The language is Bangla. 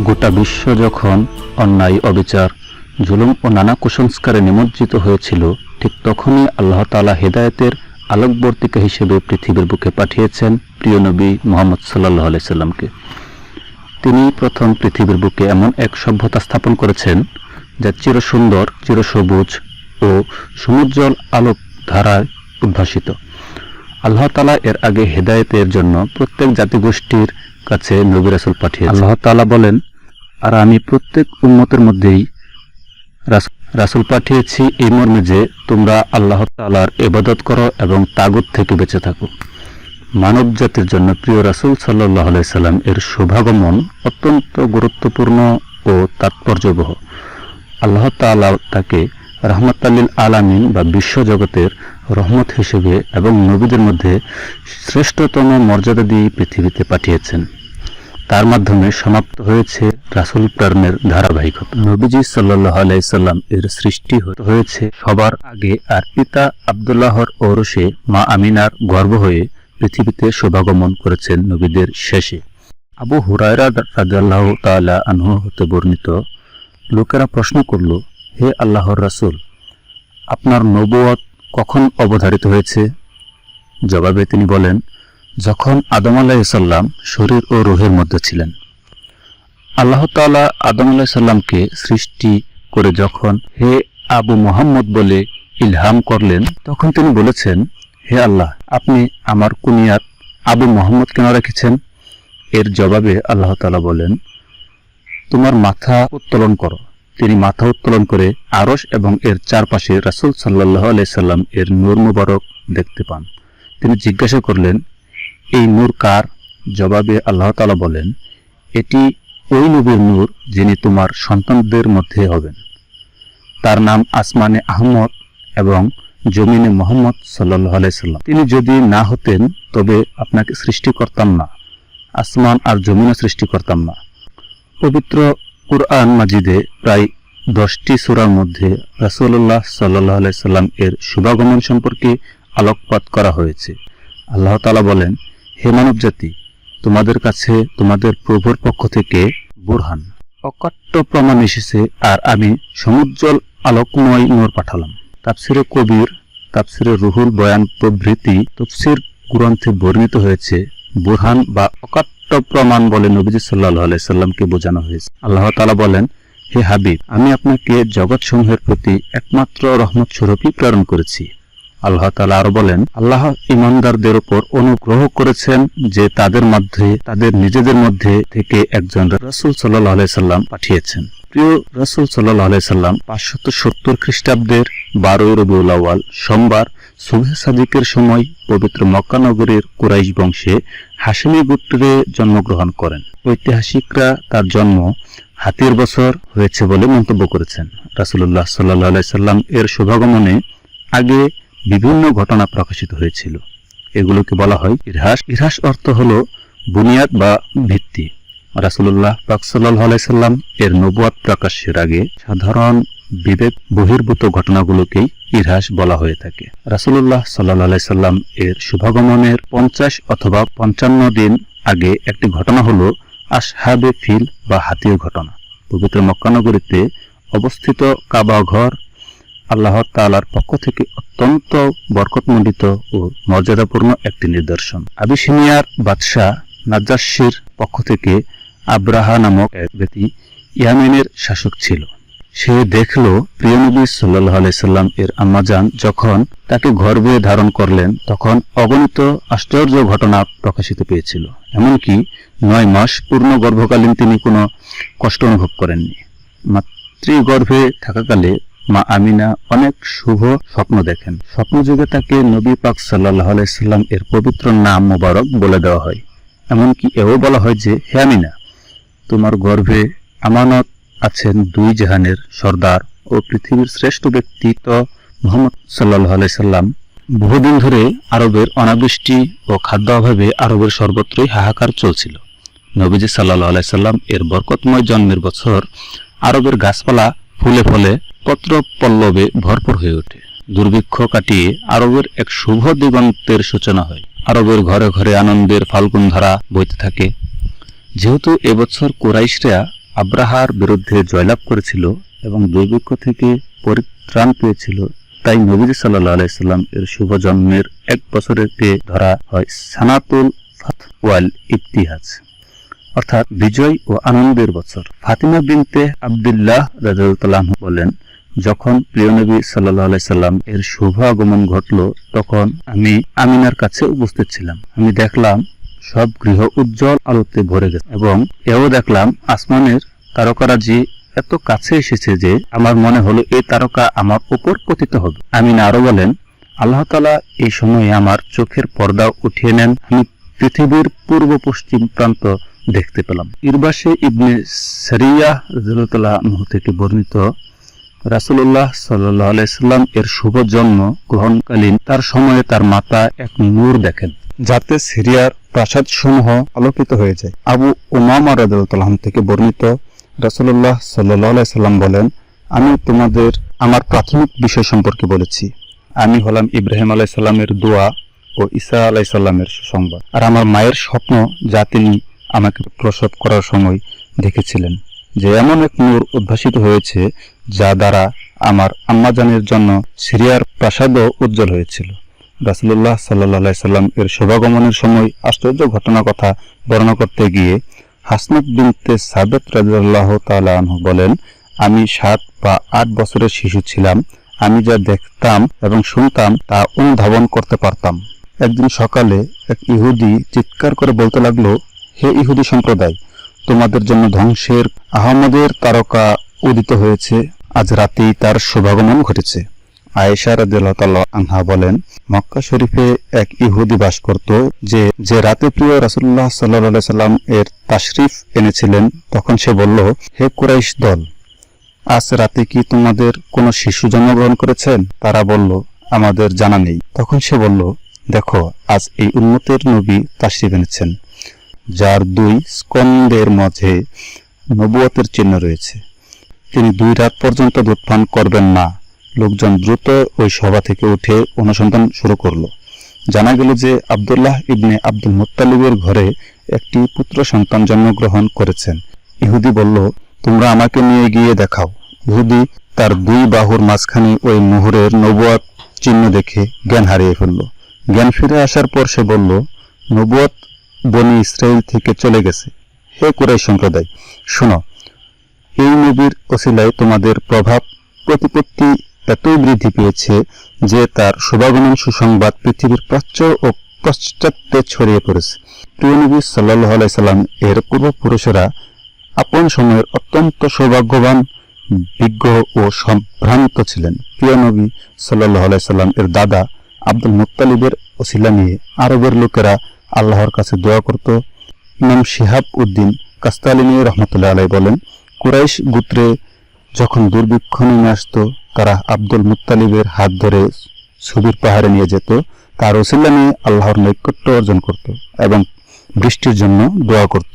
গোটা বিশ্ব যখন অন্যায়, অবিচার, জুলুম ও নানা কুসংস্কারে নিমজ্জিত হয়েছিল, ঠিক তখনই আল্লাহ তাআলা হেদায়েতের আলোকবর্তিকা হিসেবে পৃথিবীর বুকে পাঠিয়েছেন প্রিয় নবী মুহাম্মদ সাল্লাল্লাহু আলাইহি সাল্লামকে। তিনি প্রথম পৃথিবীর বুকে এমন এক সভ্যতা স্থাপন করেছেন যা চিরসুন্দর, চিরসবুজ ও সমুজ্জ্বল আলোক ধারায় উদ্ভাসিত। আল্লাহ তাআলা এর আগে হেদায়েতের জন্য প্রত্যেক জাতিগোষ্ঠীর কাছে নবী রাসূল পাঠিয়েছেন। আল্লাহ তাআলা বলেন, আর আমি প্রত্যেক উম্মতের মধ্যেই রাসূল পাঠিয়েছি এই মর্মে যে তোমরা আল্লাহ তাআলার ইবাদত করো এবং তাগুত থেকে বেঁচে থাকো। মানব জাতির জন্য প্রিয় রাসূল সাল্লাল্লাহু আলাইহি সাল্লাম এর শুভাগমন অত্যন্ত গুরুত্বপূর্ণ ও তাৎপর্যবহ। আল্লাহ তাআলা তাকে রাহমাতাল লিল আলামিন বা বিশ্বজগতের রহমত হিসেবে এবং নবীদের মধ্যে শ্রেষ্ঠতম মর্যাদা দিয়ে পৃথিবীতে পাঠিয়েছেন। তার মাধ্যমে সমাপ্ত হয়েছে রাসূল প্রেরণের ধারাবাহিকতা। নবীজি সাল্লাল্লাহু আলাইহি সাল্লাম এর সৃষ্টি হয়েছে সবার আগে, আর পিতা আব্দুল্লাহর ঔরসে মা আমিনার গর্ভ হয়ে পৃথিবীতে শুভাগমন করেছেন নবীদের শেষে। আবু হুরায়রা রাদিয়াল্লাহু তাআলা আনহু হতে বর্ণিত, লোকেরা প্রশ্ন করল, হে আল্লাহর রাসূল, আপনার নবুয়ত কখন অবধারিত হয়েছে? জবাবে তিনি বলেন, যখন আদম আলাইহিস সালাম শরীর ও রূহের মধ্যে ছিলেন। আল্লাহ তাআলা আদম আলাইহিস সালামকে সৃষ্টি করে যখন হে আবু মুহাম্মদ বলে ইলহাম করলেন, তখন তিনি বলেছেন, হে আল্লাহ, আপনি আমার কুনিয়াত আবু মুহাম্মদ কেন রেখেছেন? এর জবাবে আল্লাহ তাআলা বলেন, তোমার মাথা উত্তোলন করো। তিনি মাথা উত্তোলন করে আরশ এবং এর চারপাশে রাসূল সাল্লাল্লাহু আলাইহি সাল্লাম এর নূর মুবারক দেখতে পান। তিনি জিজ্ঞাসা করলেন, এই নূর কার? জবাবে আল্লাহ তাআলা বলেন, এটি ওই নবীর নূর যিনি তোমার সন্তানদের মধ্যে হবেন। তার নাম আসমানে আহমদ এবং জমিনে মুহাম্মদ সাল্লাল্লাহু আলাইহি সাল্লাম। তিনি যদি না হতেন তবে আপনাকে সৃষ্টি করতাম না, আসমান আর জমিনও সৃষ্টি করতাম না। পবিত্র কুরআন মাজিদে প্রায় 10টি সূরার মধ্যে রাসূলুল্লাহ সাল্লাল্লাহু আলাইহি সাল্লাম এর শুভাগমন সম্পর্কে আলোকপাত করা হয়েছে। আল্লাহ তাআলা বলেন, হে মানব জাতি, তোমাদের কাছে তোমাদের প্রভুর পক্ষ থেকে বুরহান, অকাট্য প্রমাণ এসেছে, আর আমি সমুজ্জ্বল আলোকময় নূর পাঠালাম। তাফসিরে কবির, তাফসিরে রুহুল বয়ান প্রভৃতি তাফসির গ্রন্থে বর্ণিত হয়েছে, বুরহান বা অকাট্য প্রমাণ বলে নবীজি সাল্লাল্লাহু আলাইহি সাল্লামকে বোঝানো হয়েছে। আল্লাহ তাআলা বলেন, হে হাবিব, আমি আপনাকে জগৎসমূহের প্রতি একমাত্র রহমত স্বরূপই প্রেরণ করেছি। আল্লাহ তাআলা আরো বলেন, আল্লাহ ঈমানদারদের উপর অনুগ্রহ করেছেন যে তাদের নিজেদের মধ্যে থেকে একজন রাসূল সাল্লাল্লাহু আলাইহি সাল্লাম পাঠিয়েছেন। প্রিয় রাসূল সাল্লাল্লাহু আলাইহি সাল্লাম 570 খ্রিস্টাব্দের 12 রবিউল আউয়াল সোমবার সুবহে সাদিকের সময় পবিত্র মক্কা নগরীর কুরাইশ বংশে হাশিমি গোত্রে জন্মগ্রহণ করেন। ঐতিহাসিকরা তার জন্ম হাতির বছর হয়েছে বলে মন্তব্য করেছেন। রাসূলুল্লাহ সাল্লাল্লাহু আলাইহি সাল্লাম এর শুভাগমনে আগে বিভিন্ন ঘটনা প্রকাশিত হয়েছিল। এগুলোকে বলা হয় ইরহাস। ইরহাস অর্থ হলো বুনিয়াদ বা ভিত্তি। রাসূলুল্লাহ পাক সাল্লাল্লাহু আলাইহি সাল্লাম এর নবুয়ত প্রকাশের আগে সাধারণ বিবেক বহির্ভূত ঘটনাগুলোকেই ইরহাস বলা হয়ে থাকে। রাসূলুল্লাহ সাল্লাল্লাহু আলাইহি সাল্লাম এর শুভাগমনের 50 অথবা 55 দিন আগে একটি ঘটনা হলো আসহাবে ফিল বা হাতির ঘটনা। পবিত্র মক্কা নগরীতে অবস্থিত কাবা ঘর আল্লাহ তাআলার পক্ষ থেকে অত্যন্ত বরকতমণ্ডিত ও মর্যাদাপূর্ণ একটি নিদর্শন। আবিসিনিয়ার বাদশাহ নাজ্জাশীর পক্ষ থেকে আব্রাহা নামক এক ব্যক্তি ইয়ামেনের শাসক ছিল। সে দেখল প্রিয় নবী সাল্লাল্লাহু আলাইহি সাল্লাম এর আম্মাজান যখন তাকে গর্ভে ধারণ করলেন তখন অগণিত আশ্চর্য ঘটনা প্রকাশিত পেয়েছিল। এমনকি 9 মাস পূর্ণ গর্ভকালীন তিনি কোনো কষ্ট অনুভব করেননি। মাতৃগর্ভে থাকাকালে মা আমিনা অনেক শুভ স্বপ্ন দেখেন। স্বপ্নযোগে তাকে নবী পাক সাল্লাল্লাহু আলাইহি সাল্লাম এর পবিত্র নাম মোবারক বলে দেওয়া হয়। এমনকি এও বলা হয় যে, হে আমিনা, তোমার গর্ভে আমানত আছেন 2 জাহানের সর্দার ও পৃথিবীর শ্রেষ্ঠ ব্যক্তিত্ব মুহাম্মদ সাল্লাল্লাহু আলাইহি সাল্লাম। বহুদিন ধরে আরবের অনাবৃষ্টি ও খাদ্য অভাবে আরবের সর্বত্রই হাহাকার চলছিল। নবীজি সাল্লাল্লাহু আলাইহি সাল্লাম এর বরকতময় জন্মের বছর আরবের গাছপালা ফুলে ফলে পত্র পল্লবে ভরপুর হয়ে ওঠে। দুর্ভিক্ষ কাটিয়ে আরবের এক শুভ দিগন্তের সূচনা হয়। আরবের ঘরে ঘরে আনন্দের ফাল্গুন ধারা বইতে থাকে। যেহেতু এবছর কুরাইশরা আব্রাহার বিরুদ্ধে জয়লাভ করেছিল এবং দুর্ভিক্ষ থেকে পরিত্রাণ পেয়েছিল, তাই নবী সাল্লাল্লাহু আলাইহি সাল্লাম এর শুভ জন্মের 1 বছরকে ধরা হয় সানাতুল ফাত ওয়াল ইবতিহাজ, অর্থাৎ বিজয় ও আনন্দের বছর। ফাতিমা বিনতে আব্দুল্লাহ রাদিয়াল্লাহু আনহা বলেন, যখন প্রিয় নবী সাল্লাল্লাহু আলাইহি সাল্লাম এর শুভ আগমন ঘটল, তখন আমি আমিনার কাছে উপস্থিত ছিলাম। আমি দেখলাম সব গৃহ উজ্জ্বল আলোতে ভরে গেছে এবং এও দেখলাম আসমানের তারকারাজি এত কাছে এসেছে যে আমার মনে হলো এই তারকা আমার উপর পতিত হবে। আমিনা আরো বলেন, আল্লাহ তাআলা এই সময়ে আমার চোখের পর্দা উঠিয়ে নেন। আমি পৃথিবীর পূর্ব পশ্চিম প্রান্ত দেখতে পেলাম। ইরবাশে ইবনে সারিয়া রাদিয়াল্লাহু আনহু থেকে বর্ণিত, রাসূলুল্লাহ সাল্লাল্লাহু আলাইহি সাল্লাম এর শুভ জন্ম গ্রহণকালীন তার সময়ে তার মাতা এক নূর দেখেন, যাতে সিরিয়ার প্রাসাদসমূহ আলোকিত হয়ে যায়। আবু উমামা রাদিয়াল্লাহু আনহু থেকে বর্ণিত, রাসূলুল্লাহ সাল্লাল্লাহু আলাইহি সাল্লাম বলেন, আমি তোমাদের আমার প্রাথমিক বিষয় সম্পর্কে বলেছি। আমি হলাম ইব্রাহিম আলাইহিস সালামের দোয়া ও ঈসা আলাইহিস সালামের সুসংবাদ, আর আমার মায়ের স্বপ্ন যা তিনি আমাকে প্রসব করার সময় দেখেছিলেন, যে এমন এক নূর উদ্ভাসিত হয়েছে যা দ্বারা আমার আম্মাজানের জন্য সিরিয়ার প্রাসাদও উজ্জ্বল হয়েছিল। রাসূলুল্লাহ সাল্লাল্লাহু আলাইহি সাল্লাম এর শুভাগমনের সময় আশ্চর্য ঘটনার কথা বর্ণনা করতে গিয়ে হাসনাত বিনতে সাবিত রাদিয়াল্লাহু তাআলা আনহু বলেন, আমি 7 বা 8 বছরের শিশু ছিলাম। আমি যা দেখতাম এবং শুনতাম তা অনুধাবন করতে পারতাম। একদিন সকালে এক ইহুদি চিৎকার করে বলতে লাগলো, হে ইহুদি সম্প্রদায়, তোমাদের জন্য ধ্বংসের আহমদের তারকা উদিত হয়েছে, আজ রাতেই তার শুভাগমন ঘটেছে। আয়েশা রাদিয়াল্লাহু তাআলা আনহা বলেন, মক্কা শরীফে এক ইহুদি বাস করত, যে রাতে প্রিয় রাসূলুল্লাহ সাল্লাল্লাহু আলাইহি সাল্লাম এর তাশরিফ এনেছিলেন। তখন সে বলল, হে কুরাইশ দল, আজ রাতে কি তোমাদের কোনো শিশু জন্মগ্রহণ করেছেন? তারা বলল, আমাদের জানা নেই। তখন সে বলল, দেখো, আজ এই উম্মতের নবী তাশরিফ এনেছেন, যার 2 স্কন্দের মাঝে নবুয়তের চিহ্ন রয়েছে। তিনি 2 রাত পর্যন্ত দুধ পান করবেন না। লোকজন দ্রুত ওই সভা থেকে উঠে অনুসন্ধান শুরু করল। জানা গেল যে আব্দুল্লাহ ইবনে আব্দুল মুত্তালিবের ঘরে একটি পুত্র সন্তান জন্মগ্রহণ করেছেন। ইহুদি বলল, তোমরা আমাকে নিয়ে গিয়ে দেখাও। ইহুদি তার 2 বাহুর মাঝখানে ওই মুহরের নবুয়ত চিহ্ন দেখে জ্ঞান হারিয়ে ফেলল। জ্ঞান ফিরে আসার পর সে বলল, নবুয়ত বনি ইসরাইল থেকে চলে গেছে। হে কুরাইশ সম্প্রদায়, শোনো, এই নবীর ওসিলায় তোমাদের প্রভাব প্রতিপত্তি এতই বৃদ্ধি পেয়েছে যে তার শুভাগমন সুসংবাদ পৃথিবীর প্রাচ্য ও পশ্চাত্যে ছড়িয়ে পড়েছে। প্রিয় নবী সাল্লাল্লাহু আলাইহি সাল্লাম এর পূর্বপুরুষেরা আপন সময়ের অত্যন্ত সৌভাগ্যবান, বিজ্ঞ ও সম্ভ্রান্ত ছিলেন। প্রিয় নবী সাল্লাল্লাহু আলাইহি সাল্লাম এর দাদা আব্দুল মুত্তালিবের ওসিলা নিয়ে আরবের লোকেরা আল্লাহর কাছে দোয়া করত। ইমাম শিহাব উদ্দিন কাস্তালিনী রহমতুল্লাহ আলাইহি বলেন, কুরাইশ গোত্রে যখন দুর্ভিক্ষ নেমে আসত, তারা আব্দুল মুত্তালিবের হাত ধরে ছবির পাহাড়ে নিয়ে যেত, তার ওসিলা নিয়ে আল্লাহর নৈকট্য অর্জন করত এবং বৃষ্টির জন্য দোয়া করত।